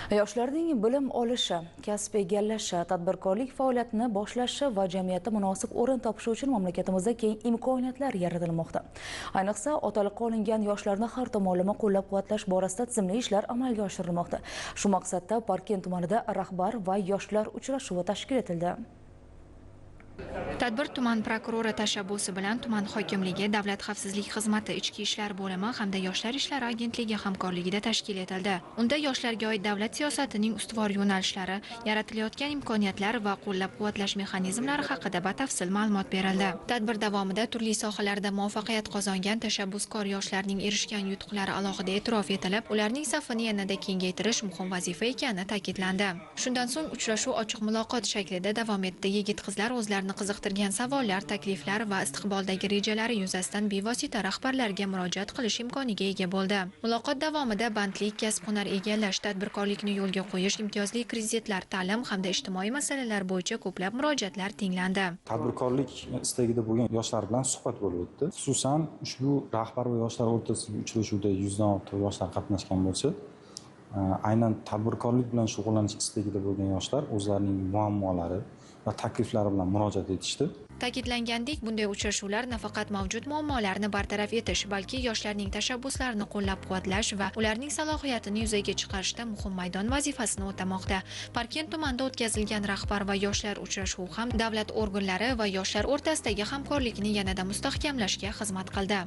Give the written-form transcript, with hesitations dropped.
Yoshlarning bilim olishi, kasb egallashi, tadbirkorlik faoliyatini boshlashi va jamiyatda munosib o'rin topishi uchun mamlakatimizda keng imkoniyatlar yaratilmoqda. Ayniqsa, otaliqqa olingan yoshlarni har tomonlama qo'llab-quvvatlash borasida tizimli ishlar amalga oshirilmoqda. Shu maqsadda Parkent tumanida rahbar va yoshlar uchrashuvi tashkil etildi. Tadbir tuman prokurori tashabbusi bilan tuman hokimligi, Davlat xavfsizlik xizmati, Ichki ishlar bo'limi hamda Yoshlar ishlari agentligi hamkorligida tashkil etildi. Unda yoshlarga oid davlat siyosatining ustuvor yo'nalishlari, yaratilayotgan imkoniyatlar va qo'llab-quvvatlash mexanizmlari haqida batafsil ma'lumot berildi. Tadbir davomida turli sohalarda muvaffaqiyat qozongan tashabbuskor yoshlarning erishgan yutuqlari alohida e'tirof etilib, ularning safini yanada kengaytirish muhim vazifa ekani ta'kidlandi. Shundan so'ng uchrashuv ochiq muloqot shaklida davom etdi. Yigit-qizlar o'zlarini qiziqtirgan savollar, takliflar va istiqboldagi rejalari yuzasidan bevosita rahbarlarga murojaat qilish imkoniga ega bo'ldi. Muloqot davomida bandlik, kasb-hunar egallash, tadbirkorlikni yo'lga qo'yish, imtiyozli kreditlar, ta'lim hamda ijtimoiy masalalar bo'yicha ko'plab murojaatlar tinglandi. Tadbirkorlik istagida bo'lgan yoshlar bilan suhbat bo'lib o'tdi. Xususan, ushbu rahbar va yoshlar o'rtasidagi uchrashuvda 100 dan ortiq yoshlar qatnashgan bo'lsa, aynan tadbirkorlik bilan shug'ullanish istagida bo'lgan yoshlar o'zlarining muammolari va takliflari bilan murojaat etishdi. Ta'kidlangandek, bunday uchrashuvlar nafaqat mavjud muammolarni bartaraf etish, balki yoshlarning tashabbuslarini qo'llab-quvvatlash va ularning salohiyatini yuzaga chiqarishda muhim maydon vazifasini o'tamoqda. Parkent tumanida o'tkazilgan rahbar va yoshlar uchrashuvi ham davlat organlari va yoshlar o'rtasidagi hamkorlikni yanada mustahkamlashga xizmat qildi.